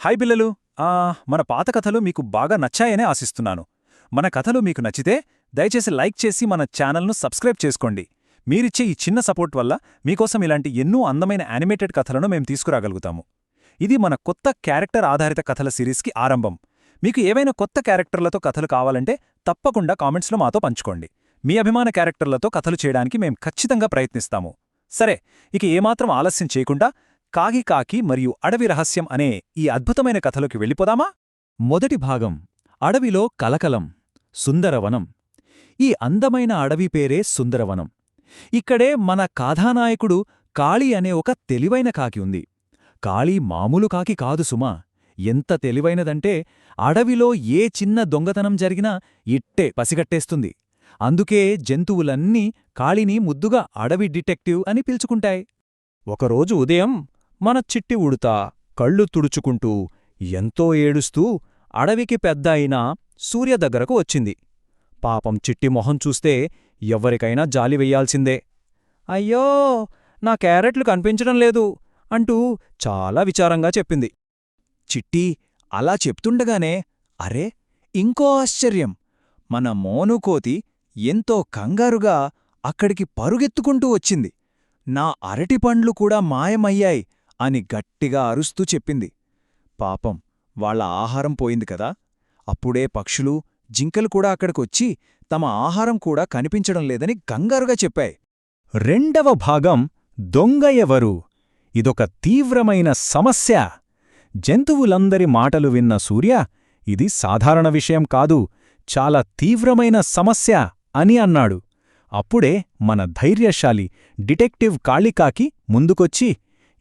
Hi పిల్లలు. మన పాత కథలు మీకు బాగా నచ్చాయనే ఆశిస్తున్నాను. మన కథలు మీకు నచ్చితే దయచేసి లైక్ చేసి మన ఛానల్ను సబ్స్క్రైబ్ చేసుకోండి. మీరిచ్చే ఈ చిన్న సపోర్ట్ వల్ల మీకోసం ఇలాంటి ఎన్నో అందమైన యానిమేటెడ్ కథలను మేం తీసుకురాగలుగుతాము. ఇది మన కొత్త క్యారెక్టర్ ఆధారిత కథల సిరీస్కి ఆరంభం. మీకు ఏవైనా కొత్త క్యారెక్టర్లతో కథలు కావాలంటే తప్పకుండా కామెంట్స్లో మాతో పంచుకోండి. మీ అభిమాన క్యారెక్టర్లతో కథలు చేయడానికి మేం ఖచ్చితంగా ప్రయత్నిస్తాము. సరే, ఇక ఏమాత్రం ఆలస్యం చేయకుండా కాకి మరియు అడవి రహస్యం అనే ఈ అద్భుతమైన కథలోకి వెళ్ళిపోదామా? మొదటి భాగం అడవిలో కలకలం. సుందరవనం. ఈ అందమైన అడవి పేరే సుందరవనం. ఇక్కడే మన కథానాయకుడు కాళీ అనే ఒక తెలివైన కాకి ఉంది. కాళీ మామూలు కాకి కాదు సుమా. ఎంత తెలివైనదంటే అడవిలో ఏ చిన్న దొంగతనం జరిగినా ఇట్టే పసిగట్టేస్తుంది. అందుకే జంతువులన్నీ కాళీని ముద్దుగా అడవి డిటెక్టివ్ అని పిలుచుకుంటాయి. ఒకరోజు ఉదయం మన చిట్టి ఉడుతా కళ్ళు తుడుచుకుంటూ ఎంతో ఏడుస్తూ అడవికి పెద్ద అయిన సూర్య దగ్గరకు వచ్చింది. పాపం చిట్టి మొహం చూస్తే ఎవ్వరికైనా జాలి వెయ్యాల్సిందే. అయ్యో, నా క్యారెట్లు కనిపించడం లేదు అంటూ చాలా విచారంగా చెప్పింది. చిట్టి అలా చెప్తుండగానే అరే, ఇంకో ఆశ్చర్యం! మన మోనుకోతి ఎంతో కంగారుగా అక్కడికి పరుగెత్తుకుంటూ వచ్చింది. నా అరటిపండ్లు కూడా మాయమయ్యాయి అని గట్టిగా అరుస్తూ చెప్పింది. పాపం, వాళ్ల ఆహారం పోయింది కదా. అప్పుడే పక్షులు, జింకలు కూడా అక్కడికొచ్చి తమ ఆహారం కూడా కనిపించడం లేదని కంగారుగా చెప్పాయి. రెండవ భాగం దొంగ ఎవరు? ఇదొక తీవ్రమైన సమస్య. జంతువులందరి మాటలు విన్న సూర్య, ఇది సాధారణ విషయం కాదు, చాలా తీవ్రమైన సమస్య అని అన్నాడు. అప్పుడే మన ధైర్యశాలి డిటెక్టివ్ కాళికాకి ముందుకొచ్చి,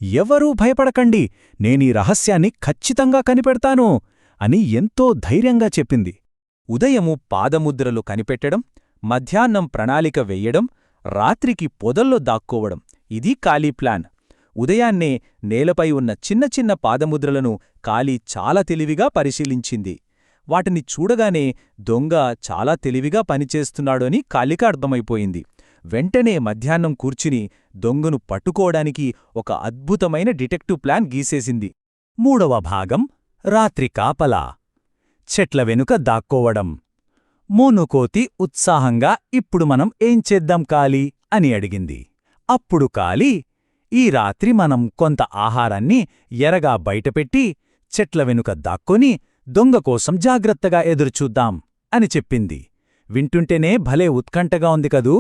ఎవరూ భయపడకండి, నేనీ రహస్యాన్ని ఖచ్చితంగా కనిపెడతాను అని ఎంతో ధైర్యంగా చెప్పింది. ఉదయము పాదముద్రలు కనిపెట్టడం, మధ్యాహ్నం ప్రణాళిక వెయ్యడం, రాత్రికి పొదల్లో దాక్కోవడం, ఇది కాళీ ప్లాన్. ఉదయాన్నే నేలపై ఉన్న చిన్న చిన్న పాదముద్రలను కాళీ చాలా తెలివిగా పరిశీలించింది. వాటిని చూడగానే దొంగ చాలా తెలివిగా పనిచేస్తున్నాడని కాళీకి అర్థమైపోయింది. వెంటనే మధ్యాహ్నం కూర్చుని దొంగను పట్టుకోవడానికి ఒక అద్భుతమైన డిటెక్టివ్ ప్లాన్ గీసేసింది. మూడవ భాగం రాత్రి కాపలా. చెట్ల వెనుక దాక్కోవడం. మోనుకోతి ఉత్సాహంగా ఇప్పుడు మనం ఏం చేద్దాం కాళీ అని అడిగింది. అప్పుడు కాళీ, ఈ రాత్రి మనం కొంత ఆహారాన్ని ఎరగా బయటపెట్టి చెట్ల వెనుక దాక్కొని దొంగ కోసం జాగ్రత్తగా ఎదురుచూద్దాం అని చెప్పింది. వింటుంటేనే భలే ఉత్కంఠగా ఉంది కదూ.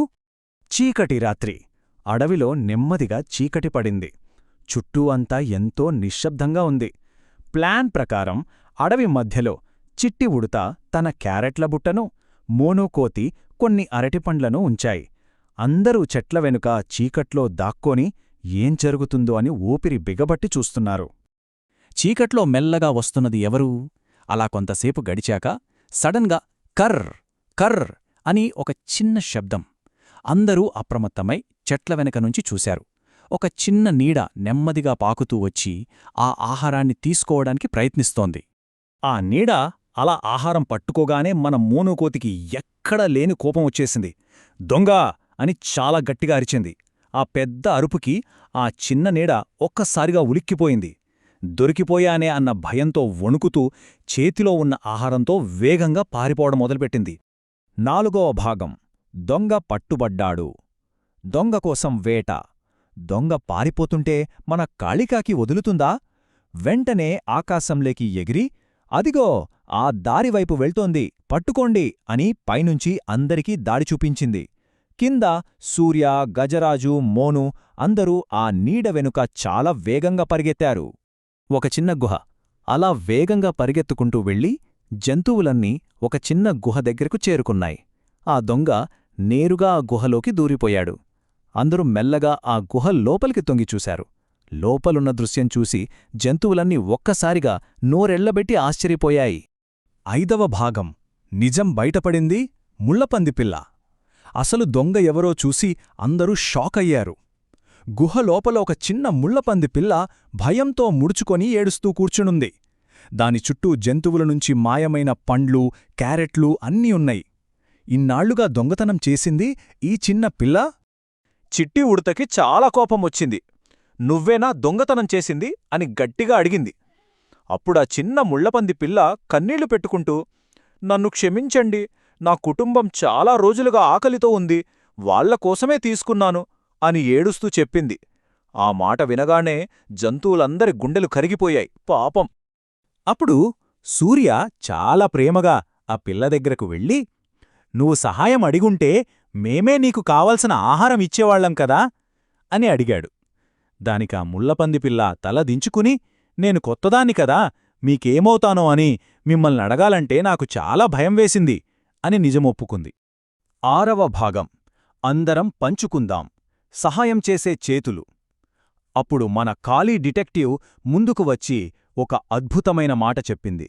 చీకటి రాత్రి. అడవిలో నెమ్మదిగా చీకటి పడింది. చుట్టూ అంతా ఎంతో నిశ్శబ్దంగా ఉంది. ప్లాన్ ప్రకారం అడవి మధ్యలో చిట్టి ఉడుత తన క్యారెట్ల బుట్టను, మోనుకోతి కొన్ని అరటిపండ్లను ఉంచాయి. అందరూ చెట్ల వెనుక చీకట్లో దాక్కొని ఏం జరుగుతుందో అని ఊపిరి బిగబట్టి చూస్తున్నారు. చీకట్లో మెల్లగా వస్తున్నది ఎవరు? అలా కొంతసేపు గడిచాక సడన్గా కర్ర్ కర్ర్ అని ఒక చిన్న శబ్దం. అందరూ అప్రమత్తమై చెట్ల వెనక నుంచి చూశారు. ఒక చిన్న నీడ నెమ్మదిగా పాకుతూ వచ్చి ఆ ఆహారాన్ని తీసుకోవడానికి ప్రయత్నిస్తోంది. ఆ నీడ అలా ఆహారం పట్టుకోగానే మన మోనుకోతికి ఎక్కడా లేని కోపం వచ్చేసింది. దొంగ అని చాలా గట్టిగా అరిచింది. ఆ పెద్ద అరుపుకి ఆ చిన్న నీడ ఒక్కసారిగా ఉలిక్కిపోయింది. దొరికిపోయానే అన్న భయంతో వణుకుతూ చేతిలో ఉన్న ఆహారంతో వేగంగా పారిపోవడం మొదలుపెట్టింది. నాలుగవ భాగం దొంగ పట్టుబడ్డాడు. దొంగ కోసం వేట. దొంగ పారిపోతుంటే మన కాళికాకి వదులుతుందా? వెంటనే ఆకాశంలోకి ఎగిరి, అదిగో ఆ దారివైపు వెళ్తోంది, పట్టుకోండి అని పైనుంచి అందరికీ దాడి చూపించింది. కింద సూర్య, గజరాజు, మోను అందరూ ఆ నీడ వెనుక చాలా వేగంగా పరిగెత్తారు. ఒక చిన్న గుహ. అలా వేగంగా పరిగెత్తుకుంటూ వెళ్ళి జంతువులన్నీ ఒక చిన్న గుహ దగ్గరకు చేరుకున్నాయి. ఆ దొంగ నేరుగా ఆ గుహలోకి దూరిపోయాడు. అందరూ మెల్లగా ఆ గుహ లోపలికి తొంగిచూశారు. లోపలున్న దృశ్యం చూసి జంతువులన్నీ ఒక్కసారిగా నోరెళ్లబెట్టి ఆశ్చర్యపోయాయి. ఐదవ భాగం నిజం బయటపడింది. ముళ్లపందిపిల్ల. అసలు దొంగ ఎవరో చూసి అందరూ షాకయ్యారు. గుహ లోపల ఒక చిన్న ముళ్లపందిపిల్ల భయంతో ముడుచుకొని ఏడుస్తూ కూర్చునుంది. దాని చుట్టూ జంతువుల నుంచి మాయమైన పండ్లు, క్యారెట్లు అన్నీ ఉన్నాయి. ఇన్నాళ్లుగా దొంగతనం చేసింది ఈ చిన్న పిల్ల? చిట్టి ఉడతకి చాలా కోపం వచ్చింది. నువ్వేనా దొంగతనం చేసింది అని గట్టిగా అడిగింది. అప్పుడా చిన్న ముళ్లపంది పిల్ల కన్నీళ్లు పెట్టుకుంటూ, నన్ను క్షమించండి, నా కుటుంబం చాలా రోజులుగా ఆకలితో ఉంది, వాళ్లకోసమే తీసుకున్నాను అని ఏడుస్తూ చెప్పింది. ఆ మాట వినగానే జంతువులందరి గుండెలు కరిగిపోయాయి. పాపం. అప్పుడు సూర్య చాలా ప్రేమగా ఆ పిల్ల దగ్గరకు వెళ్ళి, నువ్వు సహాయం అడిగుంటే మేమే నీకు కావలసిన ఆహారం ఇచ్చేవాళ్లం కదా అని అడిగాడు. దానికా ముళ్లపంది పిల్ల తల దించుకుని, నేను కొత్తదాన్ని కదా, మీకేమవుతానో అని మిమ్మల్ని అడగాలంటే నాకు చాలా భయం వేసింది అని నిజమొప్పుకుంది. 6వ భాగం. అందరం పంచుకుందాం. సహాయం చేసే చేతులు. అప్పుడు మన ఖాళీ డిటెక్టివ్ ముందుకు వచ్చి ఒక అద్భుతమైన మాట చెప్పింది.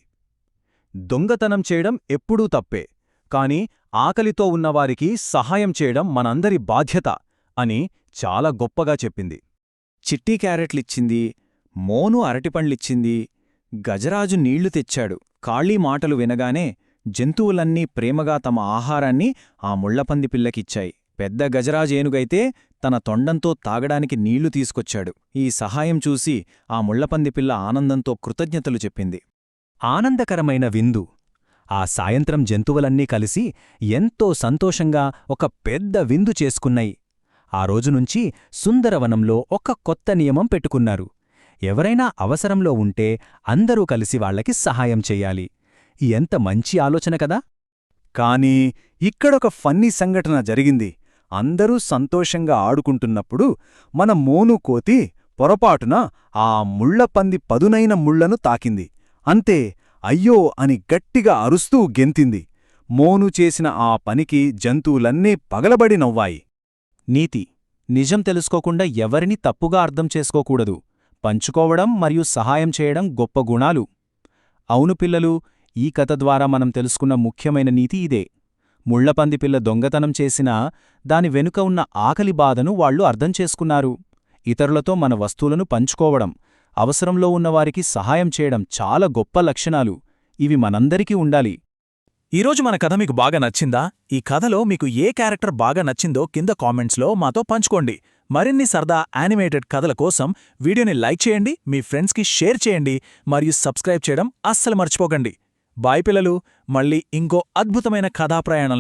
దొంగతనం చేయడం ఎప్పుడూ తప్పే, కాని ఆకలితో ఉన్నవారికి సహాయం చేయడం మనందరి బాధ్యత అని చాలా గొప్పగా చెప్పింది. చిట్టి క్యారెట్లిచ్చింది, మోను అరటిపండ్లిచ్చింది, గజరాజు నీళ్లు తెచ్చాడు. ఖాళీ మాటలు వినగానే జంతువులన్నీ ప్రేమగా తమ ఆహారాన్ని ఆ ముళ్లపంది పిల్లకిచ్చాయి. పెద్ద గజరాజు ఏనుగైతే తన తొండంతో తాగడానికి నీళ్లు తీసుకొచ్చాడు. ఈ సహాయం చూసి ఆ ముళ్లపంది పిల్ల ఆనందంతో కృతజ్ఞతలు చెప్పింది. ఆనందకరమైన విందు. ఆ సాయంత్రం జంతువులన్నీ కలిసి ఎంతో సంతోషంగా ఒక పెద్ద విందు చేసుకున్నాయి. ఆ రోజునుంచి సుందరవనంలో ఒక కొత్త నియమం పెట్టుకున్నారు. ఎవరైనా అవసరంలో ఉంటే అందరూ కలిసి వాళ్లకి సహాయం చెయ్యాలి. ఎంత మంచి ఆలోచన కదా. కానీ ఇక్కడొక ఫన్నీ సంఘటన జరిగింది. అందరూ సంతోషంగా ఆడుకుంటున్నప్పుడు మన మోను కోతి పొరపాటున ఆ ముళ్లపంది పదునైన ముళ్లను తాకింది. అంతే, అయ్యో అని గట్టిగా అరుస్తూ గెంతింది. మోను చేసిన ఆ పనికి జంతువులన్నీ పగలబడి నవ్వాయి. నీతి: నిజం తెలుసుకోకుండా ఎవరిని తప్పుగా అర్థం చేసుకోకూడదు. పంచుకోవడం మరియు సహాయం చేయడం గొప్ప గుణాలు. అవును పిల్లలు, ఈ కథ ద్వారా మనం తెలుసుకున్న ముఖ్యమైన నీతి ఇదే. ముళ్లపంది పిల్ల దొంగతనం చేసినా దాని వెనుక ఉన్న ఆకలి బాధను వాళ్లు అర్థం చేసుకున్నారు. ఇతరులతో మన వస్తువులను పంచుకోవడం, అవసరంలో ఉన్నవారికి సహాయం చేయడం చాలా గొప్ప లక్షణాలు. ఇవి మనందరికీ ఉండాలి. ఈరోజు మన కథ మీకు బాగా నచ్చిందా? ఈ కథలో మీకు ఏ క్యారెక్టర్ బాగా నచ్చిందో కింద కామెంట్స్లో మాతో పంచుకోండి. మరిన్ని సరదా యానిమేటెడ్ కథల కోసం వీడియోని లైక్ చేయండి, మీ ఫ్రెండ్స్కి షేర్ చేయండి మరియు సబ్స్క్రైబ్ చేయడం అస్సలు మర్చిపోకండి. బాయ్ పిల్లలు, మళ్ళీ ఇంకో అద్భుతమైన కథా ప్రయాణంలో